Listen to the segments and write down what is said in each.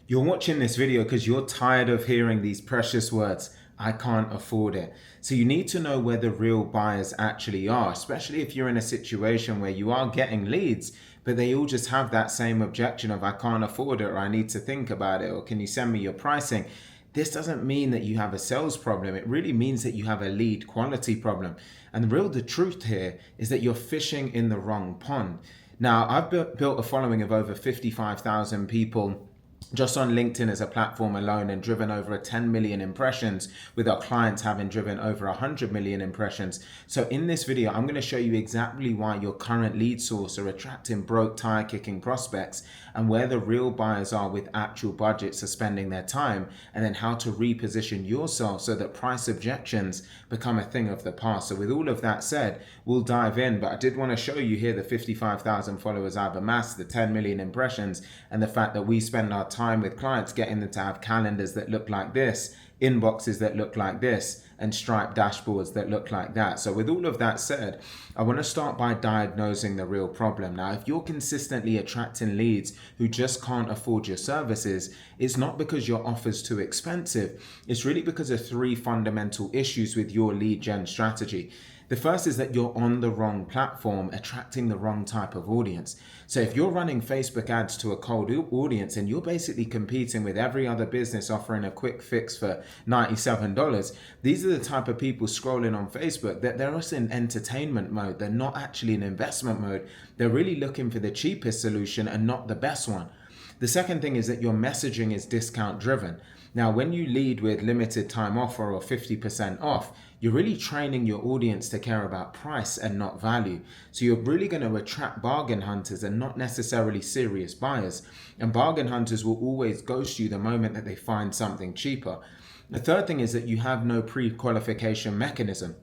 You're watching this video because you're tired of hearing these precious words, I can't afford it. So you need to know where the real buyers actually are, especially if you're in a situation where you are getting leads, but they all just have that same objection of I can't afford it, or I need to think about it, or can you send me your pricing? This doesn't mean that you have a sales problem. It really means that you have a lead quality problem. And the truth here is that you're fishing in the wrong pond. Now, I've built a following of over 55,000 people just on LinkedIn as a platform alone, and driven over 10 million impressions, with our clients having driven over 100 million impressions. So in this video, I'm going to show you exactly why your current lead source are attracting broke, tire kicking prospects, and where the real buyers are with actual budgets for spending their time, and then how to reposition yourself so that price objections become a thing of the past. So with all of that said, we'll dive in, but I did want to show you here the 55,000 followers I've amassed, the 10 million impressions, and the fact that we spend our time with clients getting them to have calendars that look like this, inboxes that look like this, and striped dashboards that look like that. So with all of that said, I want to start by diagnosing the real problem. Now, if you're consistently attracting leads who just can't afford your services, it's not because your offer's too expensive. It's really because of three fundamental issues with your lead gen strategy. The first is that you're on the wrong platform, attracting the wrong type of audience. So if you're running Facebook ads to a cold audience and you're basically competing with every other business offering a quick fix for $97, these are the type of people scrolling on Facebook that they're also in entertainment mode. They're not actually in investment mode. They're really looking for the cheapest solution and not the best one. The second thing is that your messaging is discount driven. Now, when you lead with limited time offer or 50% off, you're really training your audience to care about price and not value. So you're really going to attract bargain hunters and not necessarily serious buyers. And bargain hunters will always ghost you the moment that they find something cheaper. The third thing is that you have no pre-qualification mechanism.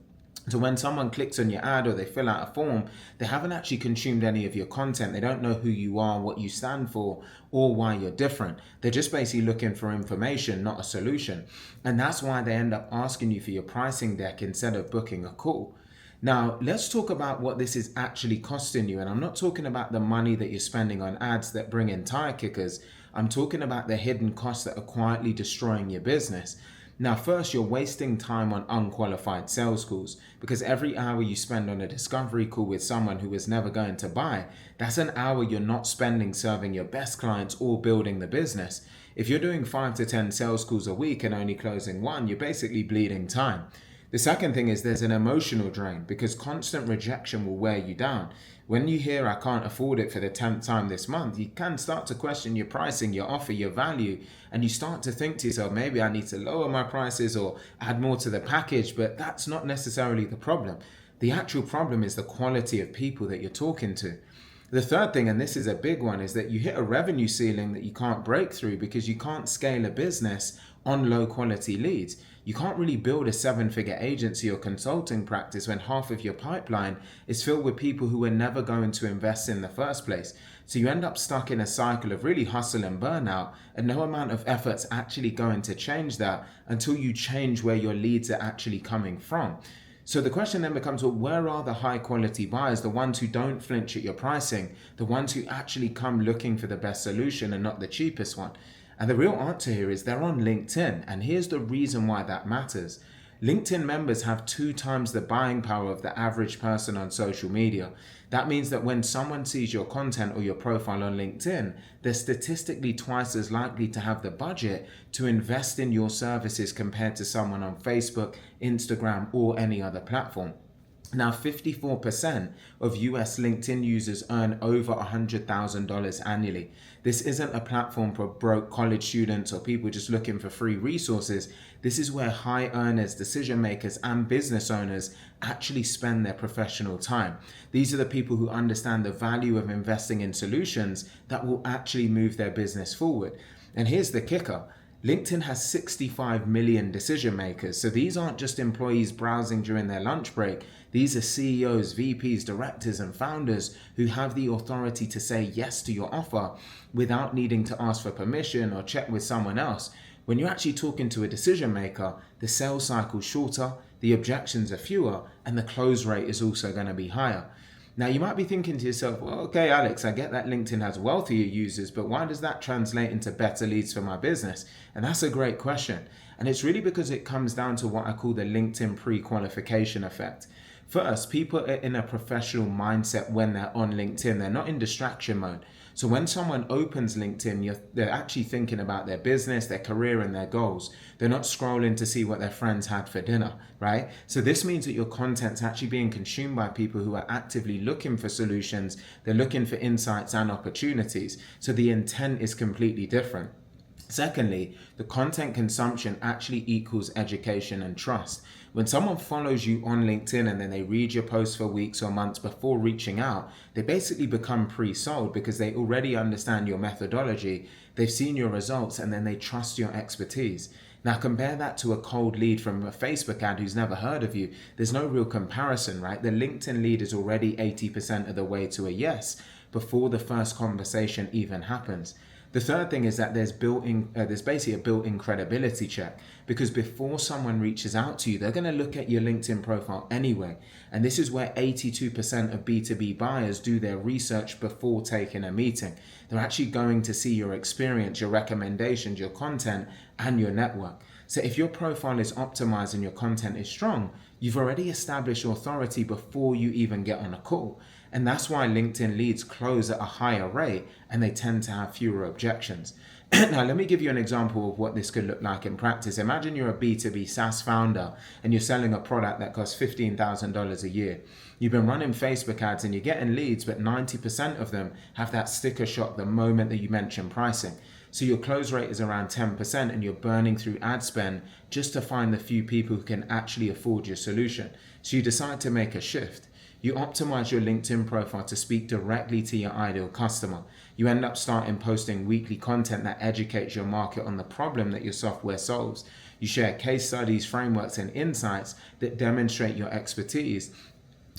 So when someone clicks on your ad or they fill out a form, they haven't actually consumed any of your content. They don't know who you are, what you stand for, or why you're different. They're just basically looking for information, not a solution. And that's why they end up asking you for your pricing deck instead of booking a call. Now, let's talk about what this is actually costing you. And I'm not talking about the money that you're spending on ads that bring in tire kickers. I'm talking about the hidden costs that are quietly destroying your business. Now, first, you're wasting time on unqualified sales calls, because every hour you spend on a discovery call with someone who is never going to buy, that's an hour you're not spending serving your best clients or building the business. If you're doing 5 to 10 sales calls a week and only closing one, you're basically bleeding time. The second thing is there's an emotional drain, because constant rejection will wear you down. When you hear I can't afford it for the 10th time this month, you can start to question your pricing, your offer, your value, and you start to think to yourself, maybe I need to lower my prices or add more to the package, but that's not necessarily the problem. The actual problem is the quality of people that you're talking to. The third thing, and this is a big one, is that you hit a revenue ceiling that you can't break through because you can't scale a business on low quality leads. You can't really build a 7-figure agency or consulting practice when half of your pipeline is filled with people who were never going to invest in the first place. So you end up stuck in a cycle of really hustle and burnout, and no amount of effort's actually going to change that until you change where your leads are actually coming from. So the question then becomes, well, where are the high quality buyers, the ones who don't flinch at your pricing, the ones who actually come looking for the best solution and not the cheapest one? And the real answer here is they're on LinkedIn. And here's the reason why that matters. LinkedIn members have 2 times the buying power of the average person on social media. That means that when someone sees your content or your profile on LinkedIn, they're statistically twice as likely to have the budget to invest in your services compared to someone on Facebook, Instagram, or any other platform. Now, 54% of US LinkedIn users earn over $100,000 annually. This isn't a platform for broke college students or people just looking for free resources. This is where high earners, decision makers, and business owners actually spend their professional time. These are the people who understand the value of investing in solutions that will actually move their business forward. And here's the kicker. LinkedIn has 65 million decision makers. So these aren't just employees browsing during their lunch break. These are CEOs, VPs, directors, and founders who have the authority to say yes to your offer without needing to ask for permission or check with someone else. When you're actually talking to a decision maker, the sales cycle is shorter, the objections are fewer, and the close rate is also going to be higher. Now, you might be thinking to yourself, well, okay, Alex, I get that LinkedIn has wealthier users, but why does that translate into better leads for my business? And that's a great question. And it's really because it comes down to what I call the LinkedIn pre-qualification effect. First, people are in a professional mindset when they're on LinkedIn. They're not in distraction mode. So when someone opens LinkedIn, they're actually thinking about their business, their career, and their goals. They're not scrolling to see what their friends had for dinner, right? So this means that your content's actually being consumed by people who are actively looking for solutions. They're looking for insights and opportunities. So the intent is completely different. Secondly, the content consumption actually equals education and trust. When someone follows you on LinkedIn and then they read your posts for weeks or months before reaching out, they basically become pre-sold because they already understand your methodology, they've seen your results, and then they trust your expertise. Now compare that to a cold lead from a Facebook ad who's never heard of you. There's no real comparison, right? The LinkedIn lead is already 80% of the way to a yes before the first conversation even happens. The third thing is that there's basically a built-in credibility check, because before someone reaches out to you, they're going to look at your LinkedIn profile anyway. And this is where 82% of B2B buyers do their research before taking a meeting. They're actually going to see your experience, your recommendations, your content, and your network. So if your profile is optimized and your content is strong, you've already established authority before you even get on a call. And that's why LinkedIn leads close at a higher rate and they tend to have fewer objections. Now, let me give you an example of what this could look like in practice. Imagine you're a B2B SaaS founder and you're selling a product that costs $15,000 a year. You've been running Facebook ads and you're getting leads, but 90% of them have that sticker shock the moment that you mention pricing. So your close rate is around 10% and you're burning through ad spend just to find the few people who can actually afford your solution. So you decide to make a shift. You optimize your LinkedIn profile to speak directly to your ideal customer. You end up starting posting weekly content that educates your market on the problem that your software solves. You share case studies, frameworks, and insights that demonstrate your expertise.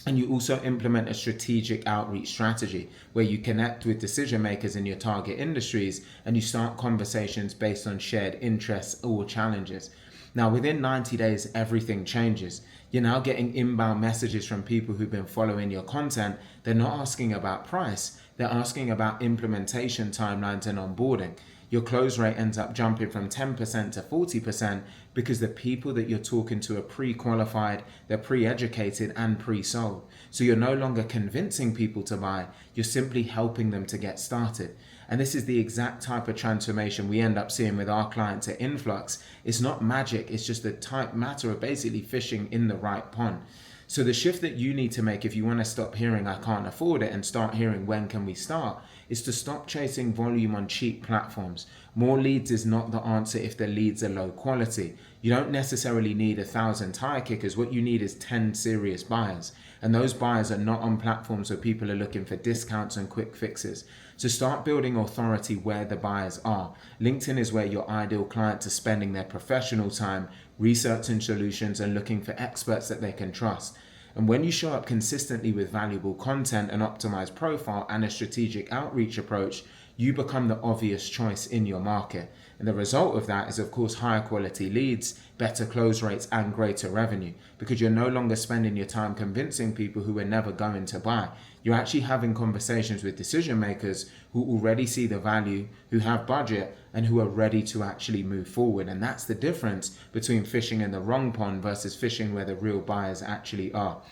And you also implement a strategic outreach strategy where you connect with decision makers in your target industries and you start conversations based on shared interests or challenges. Now, within 90 days, everything changes. You're now getting inbound messages from people who've been following your content. They're not asking about price. They're asking about implementation timelines and onboarding. Your close rate ends up jumping from 10% to 40% because the people that you're talking to are pre-qualified, they're pre-educated and pre-sold. So you're no longer convincing people to buy, you're simply helping them to get started. And this is the exact type of transformation we end up seeing with our clients at Influx. It's not magic, it's just a matter of basically fishing in the right pond. So the shift that you need to make if you want to stop hearing I can't afford it and start hearing when can we start is to stop chasing volume on cheap platforms. More leads is not the answer if the leads are low quality. You don't necessarily need 1,000 tire kickers. What you need is 10 serious buyers. And those buyers are not on platforms where people are looking for discounts and quick fixes. So start building authority where the buyers are. LinkedIn is where your ideal clients are spending their professional time researching solutions and looking for experts that they can trust. And when you show up consistently with valuable content, an optimized profile, and a strategic outreach approach, you become the obvious choice in your market. And the result of that is, of course, higher quality leads, better close rates, and greater revenue, because you're no longer spending your time convincing people who are never going to buy. You're actually having conversations with decision makers who already see the value, who have budget, and who are ready to actually move forward. And that's the difference between fishing in the wrong pond versus fishing where the real buyers actually are.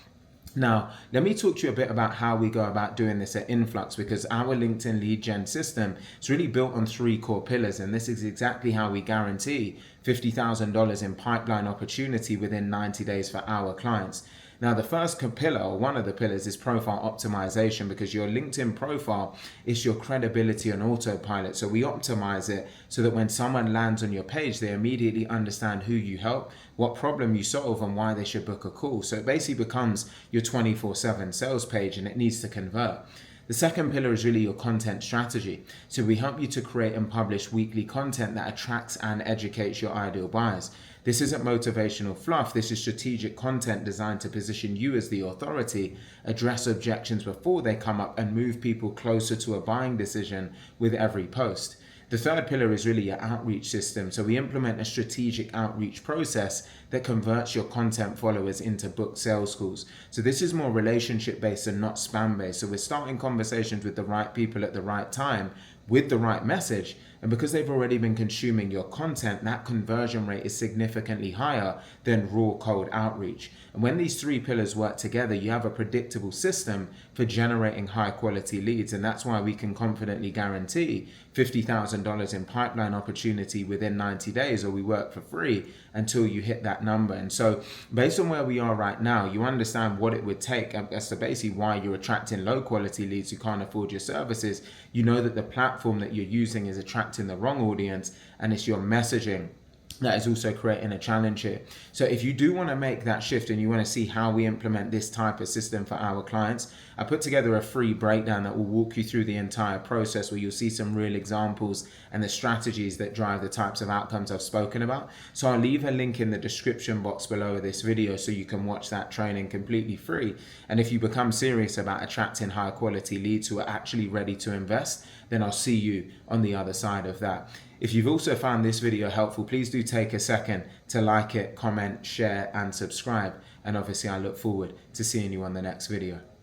Now, let me talk to you a bit about how we go about doing this at Influx, because our LinkedIn lead gen system is really built on 3 core pillars, and this is exactly how we guarantee $50,000 in pipeline opportunity within 90 days for our clients. Now, the first pillar, or one of the pillars, is profile optimization, because your LinkedIn profile is your credibility on autopilot. So we optimize it so that when someone lands on your page, they immediately understand who you help, what problem you solve, and why they should book a call. So it basically becomes your 24/7 sales page, and it needs to convert. The second pillar is really your content strategy. So we help you to create and publish weekly content that attracts and educates your ideal buyers. This isn't motivational fluff. This is strategic content designed to position you as the authority, address objections before they come up, and move people closer to a buying decision with every post. The third pillar is really your outreach system. So we implement a strategic outreach process that converts your content followers into booked sales calls. So this is more relationship based and not spam based. So we're starting conversations with the right people at the right time with the right message. And because they've already been consuming your content, that conversion rate is significantly higher than raw cold outreach. And when these three pillars work together, you have a predictable system for generating high quality leads. And that's why we can confidently guarantee $50,000 in pipeline opportunity within 90 days, or we work for free until you hit that number. And so based on where we are right now, you understand what it would take as to basically why you're attracting low quality leads who can't afford your services. You know that the platform that you're using is attracting the wrong audience, and it's your messaging that is also creating a challenge here. So if you do want to make that shift and you want to see how we implement this type of system for our clients, I put together a free breakdown that will walk you through the entire process, where you'll see some real examples and the strategies that drive the types of outcomes I've spoken about. So I'll leave a link in the description box below this video so you can watch that training completely free. And if you become serious about attracting high quality leads who are actually ready to invest, then I'll see you on the other side of that. If you've also found this video helpful, please do take a second to like it, comment, share, and subscribe. And obviously I look forward to seeing you on the next video.